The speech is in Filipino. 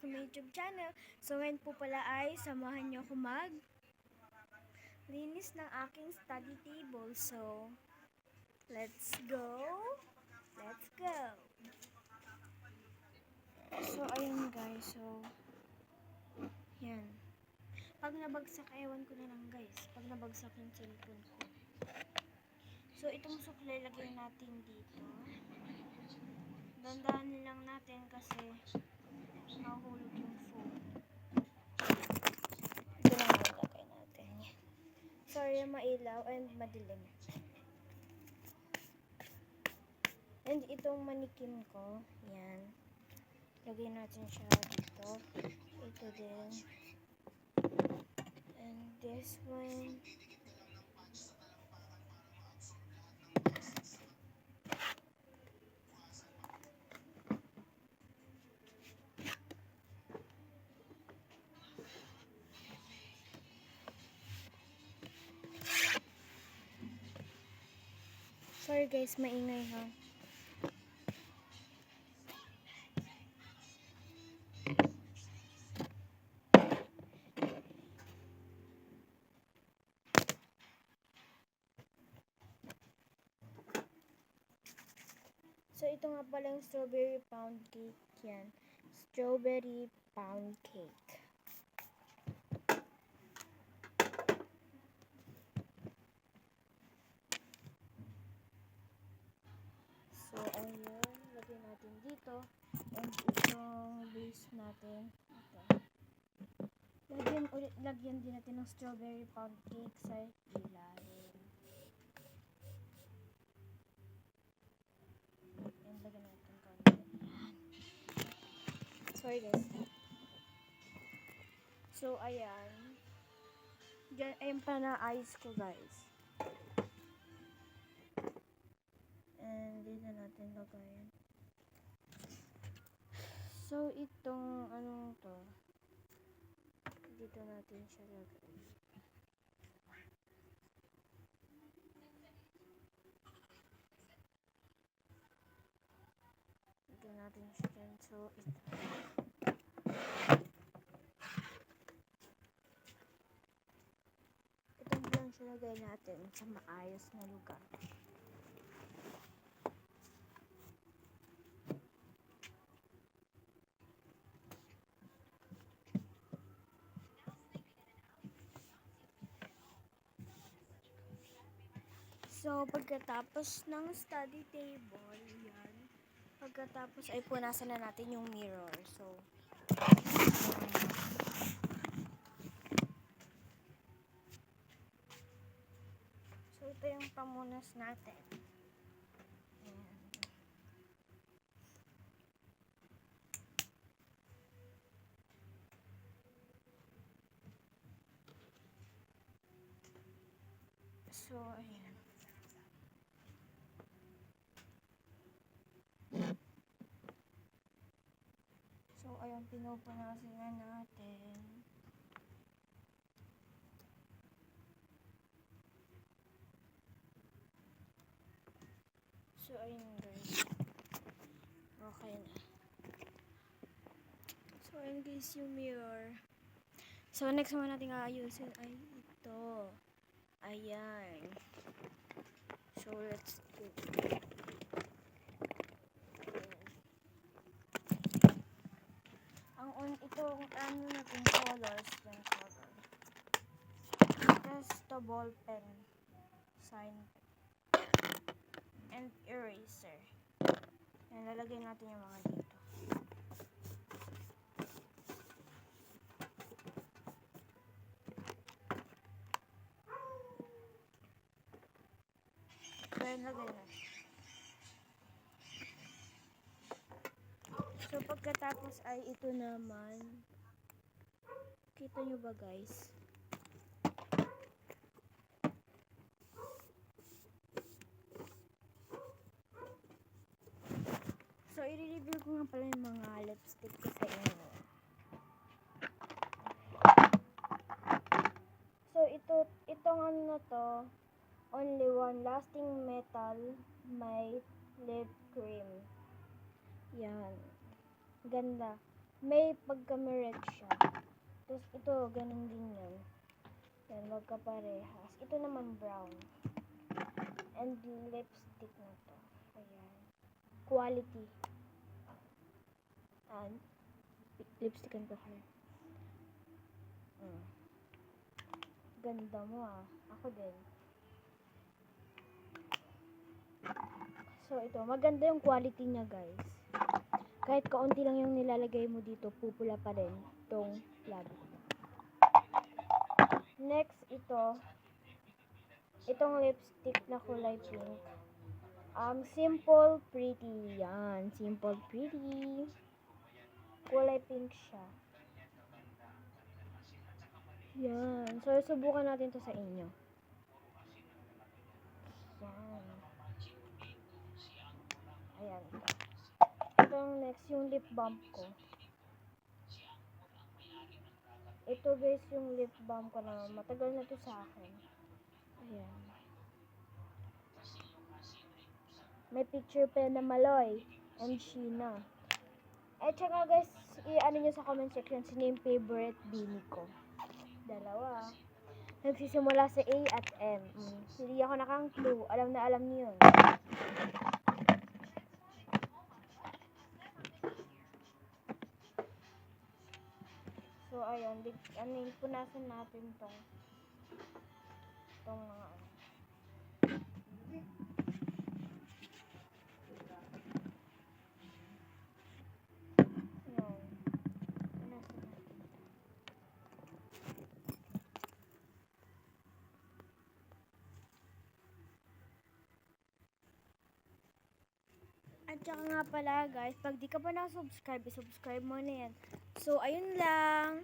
to my YouTube channel. So ngayon po pala ay samahan niyo ako linis ng aking study table. So, let's go! Let's go! So, ayun guys. So, yan. Pag nabagsak, ewan ko na lang guys. Pag nabagsak yung cellphone ko. So, itong suklay lagay natin dito. Dandahan lang natin kasi mahulog yung phone. Ito lang lagay natin. Sorry, mailaw and madilim. And itong manikin ko, yan. Lagay natin siya dito. Ito din. And this one. Sorry guys, maingay ha. So, ito nga pala yung strawberry pound cake yan. Strawberry pound cake. So, ayun. Lagyan natin dito. And itong base natin. Ito. Lagyan din natin ng strawberry pound cake sa ilalim. And lagyan natin konti. Sorry guys. So, ayan. Diyan, ayun pa na ice ko guys. And dito natin lagayin. So, itong anong to, dito natin siya lagay. Dito natin siya dyan. So, ito. Itong lang siya lagay natin sa maayos na lugar. So, pagkatapos ng study table, yan. Pagkatapos ay punasan na natin yung mirror. So, ito yung pamunas natin. Ayan. So, ayan. So, ayun, pinupunasan na natin. So, ayun guys. Okay na. So, ayun guys yung mirror. So, next naman natin aayusin ay ito. Ayan. So, let's do it. Itong ano natin colors yung color. Tapos ito ball pen, sign, and eraser. Yan, lalagay natin yung mga dito. So, yan, lagay natin. So, pagkatapos ay ito naman. Kita nyo ba guys? So, i-review ko nga pala yung mga lipstick ko sa inyo. So, itong ano na to, Only One Lasting Metal Matte Lip Cream. Yan. Ganda. may pagka-meret siya. Tapos ito, ganun din yan. Yan, magkaparehas. Ito naman brown. And lipstick na to. Ayan. Quality. And lipstickan ko kayo. Ganda mo ah. Ako din. So ito, maganda yung quality niya guys. Kahit kaunti lang yung nilalagay mo dito, pupula pa rin itong labi. Next, itong lipstick na kulay pink. Simple Pretty. Yan, Simple Pretty. Kulay pink siya. Yan. So, subukan natin to sa inyo. Yan. Ayan. Ito yung next, yung lip balm ko. Ito guys, yung lip balm ko na matagal na to sa akin. Ayan. May picture pa na Maloy and Sheena. Tsaka guys, i-ano nyo sa comment section sino yung favorite bini ko. Dalawa. Nagsisimula sa A at M. Hindi ako nakang-clue. Alam na alam niyo yun. So, ayun. Punasan natin tong mga ano. At saka nga pala guys, pag di ka pa na-subscribe, subscribe mo na yan. So, ayun lang.